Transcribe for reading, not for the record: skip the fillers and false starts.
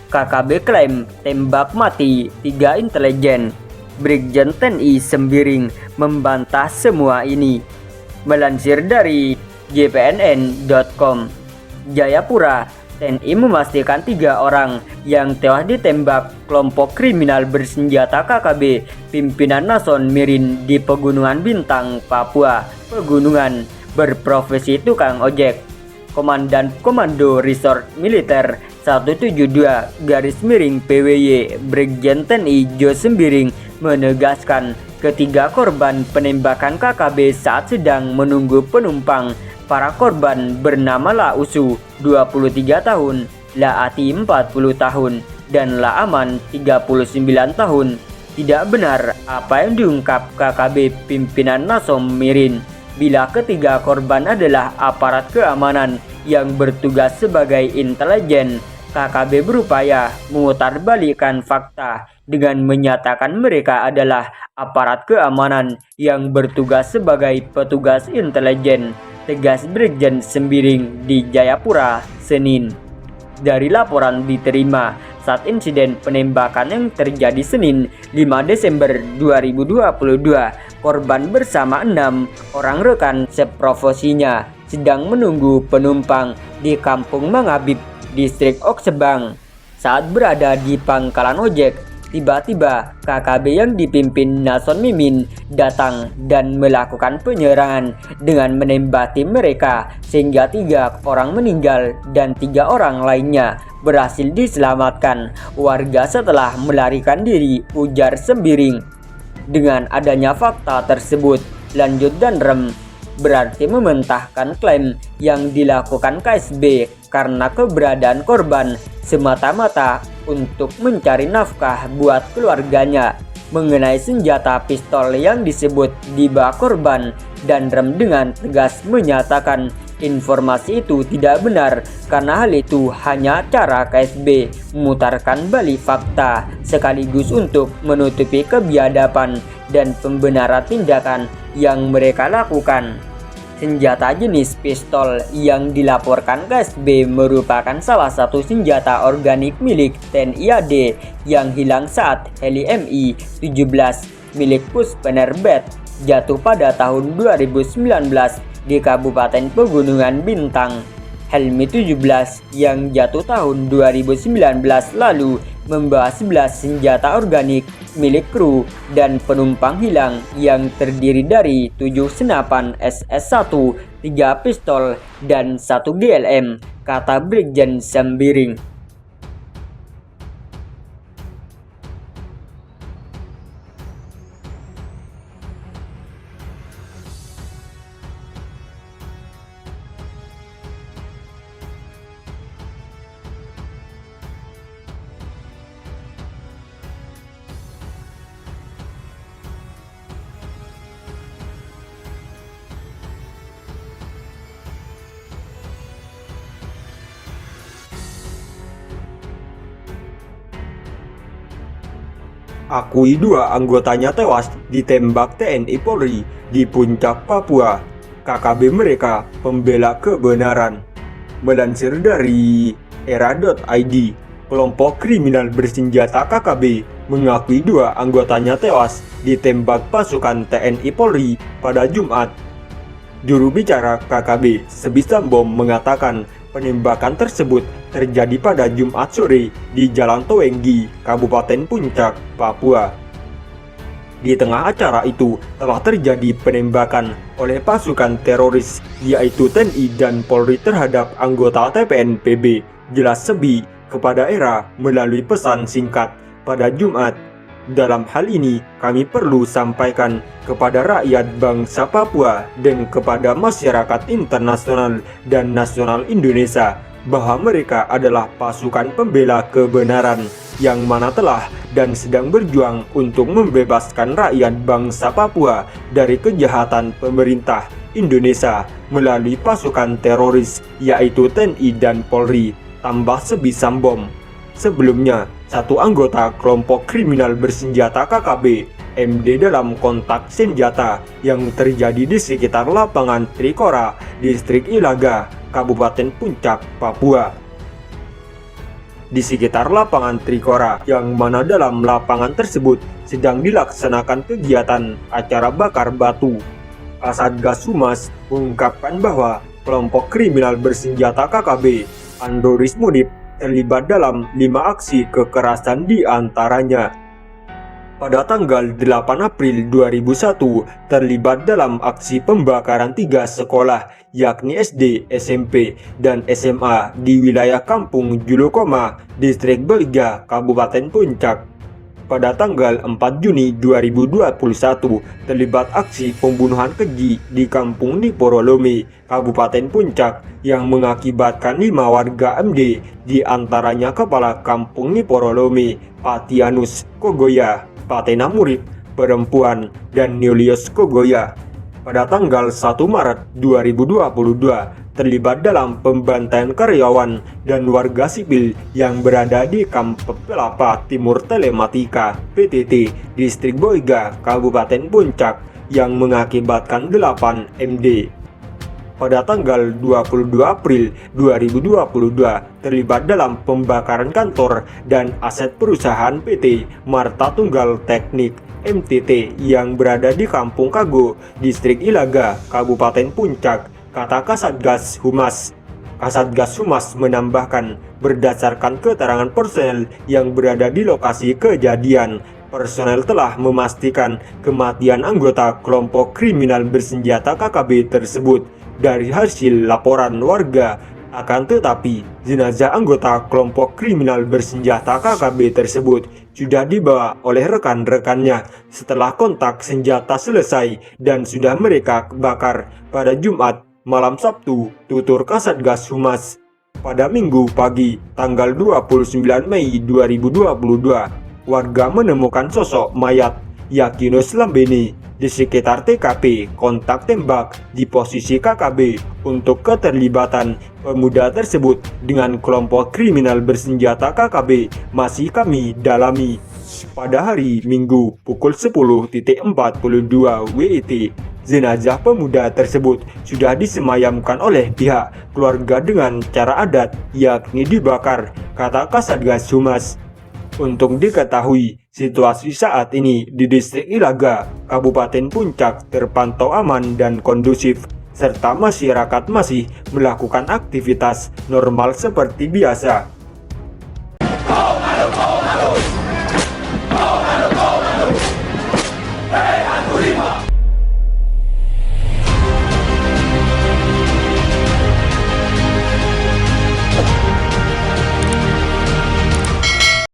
KKB klaim tembak mati 3 intelijen. Brigjen TNI Sembiring membantah semua ini. Melansir dari jpnn.com, Jayapura, TNI memastikan 3 orang yang tewas ditembak kelompok kriminal bersenjata KKB pimpinan Nason Mirin di Pegunungan Bintang, Papua. Pegunungan berprofesi tukang ojek. Komandan Komando Resort Militer 172 PWY Brigjen TNI Jo Sembiring menegaskan ketiga korban penembakan KKB saat sedang menunggu penumpang. Para korban bernama La Usu 23 tahun, La Ati 40 tahun, dan La Aman 39 tahun. Tidak benar apa yang diungkap KKB pimpinan Nasom Mirin bila ketiga korban adalah aparat keamanan yang bertugas sebagai intelijen. KKB berupaya memutarbalikkan fakta dengan menyatakan mereka adalah aparat keamanan yang bertugas sebagai petugas intelijen, tegas Brigjen Sembiring di Jayapura, Senin. Dari laporan diterima saat insiden penembakan yang terjadi Senin 5 Desember 2022, korban bersama 6 orang rekan seprofesinya sedang menunggu penumpang di Kampung Mangabib, Distrik Oksebang. Saat berada di pangkalan ojek, tiba-tiba KKB yang dipimpin Nason Mimin datang dan melakukan penyerangan dengan menembaki mereka sehingga 3 orang meninggal dan 3 orang lainnya berhasil diselamatkan warga setelah melarikan diri, ujar Sembiring. Dengan adanya fakta tersebut, lanjut Danrem berarti mementahkan klaim yang dilakukan KSB karena keberadaan korban semata-mata untuk mencari nafkah buat keluarganya. Mengenai senjata pistol yang disebut di bak korban, Danrem dengan tegas menyatakan informasi itu tidak benar karena hal itu hanya cara KSB memutarkan balik fakta sekaligus untuk menutupi kebiadaban dan pembenaran tindakan yang mereka lakukan. Senjata jenis pistol yang dilaporkan KSB merupakan salah satu senjata organik milik TNI AD yang hilang saat heli Mi-17 milik Puspenerbet jatuh pada tahun 2019 di Kabupaten Pegunungan Bintang. Helmi 17 yang jatuh tahun 2019 lalu membawa 11 senjata organik milik kru dan penumpang hilang yang terdiri dari 7 senapan SS1, 3 pistol, dan 1 GLM, kata Brigjen Sembiring. Akui 2 anggotanya tewas ditembak TNI Polri di Puncak, Papua. KKB mereka pembela kebenaran. Melansir dari era.id, kelompok kriminal bersenjata KKB mengakui 2 anggotanya tewas ditembak pasukan TNI Polri pada Jumat. Juru bicara KKB, Sebisambom, mengatakan penembakan tersebut terjadi pada Jumat sore di Jalan Towenggi, Kabupaten Puncak, Papua. Di tengah acara itu telah terjadi penembakan oleh pasukan teroris yaitu TNI dan Polri terhadap anggota TPNPB, jelas Sebi kepada Era melalui pesan singkat pada Jumat. Dalam hal ini kami perlu sampaikan kepada rakyat bangsa Papua dan kepada masyarakat internasional dan nasional Indonesia bahwa mereka adalah pasukan pembela kebenaran yang mana telah dan sedang berjuang untuk membebaskan rakyat bangsa Papua dari kejahatan pemerintah Indonesia melalui pasukan teroris yaitu TNI dan Polri, tambah Sebisambom. Sebelumnya, satu anggota kelompok kriminal bersenjata KKB MD dalam kontak senjata yang terjadi di sekitar lapangan Trikora, Distrik Ilaga, Kabupaten Puncak, Papua. Di sekitar lapangan Trikora, yang mana dalam lapangan tersebut sedang dilaksanakan kegiatan acara bakar batu. Kasatgas Humas mengungkapkan bahwa kelompok kriminal bersenjata KKB Androris Mudip terlibat dalam 5 aksi kekerasan di antaranya. Pada tanggal 8 April 2001 terlibat dalam aksi pembakaran 3 sekolah yakni SD, SMP, dan SMA di wilayah Kampung Julukoma, Distrik Beliga, Kabupaten Puncak. Pada tanggal 4 Juni 2021 terlibat aksi pembunuhan keji di Kampung Niporolome, Kabupaten Puncak yang mengakibatkan 5 warga MD, di antaranya Kepala Kampung Niporolome, Patianus Kogoya, Patena Murib, perempuan, dan Julius Kogoya. Pada tanggal 1 Maret 2022 terlibat dalam pembantaian karyawan dan warga sipil yang berada di Kamp Pelapa Timur Telematika PTT Distrik Boiga, Kabupaten Puncak yang mengakibatkan 8 MD. Pada tanggal 22 April 2022 terlibat dalam pembakaran kantor dan aset perusahaan PT Marta Tunggal Teknik MTT yang berada di Kampung Kago, Distrik Ilaga, Kabupaten Puncak, kata Kasatgas Humas. Kasatgas Humas menambahkan, berdasarkan keterangan personel yang berada di lokasi kejadian, personel telah memastikan kematian anggota kelompok kriminal bersenjata KKB tersebut dari hasil laporan warga. Akan tetapi, jenazah anggota kelompok kriminal bersenjata KKB tersebut sudah dibawa oleh rekan-rekannya setelah kontak senjata selesai dan sudah mereka bakar pada Jumat malam Sabtu, tutur Kasatgas Humas. Pada Minggu pagi, tanggal 29 Mei 2022, warga menemukan sosok mayat Yakinus Lambeni di sekitar TKP kontak tembak di posisi KKB untuk keterlibatan pemuda tersebut dengan kelompok kriminal bersenjata KKB masih kami dalami. Pada hari Minggu pukul 10.42 WIT, jenazah pemuda tersebut sudah disemayamkan oleh pihak keluarga dengan cara adat, yakni dibakar, kata Kasatgas Humas. Untuk diketahui, situasi saat ini di Distrik Ilaga, Kabupaten Puncak terpantau aman dan kondusif, serta masyarakat masih melakukan aktivitas normal seperti biasa.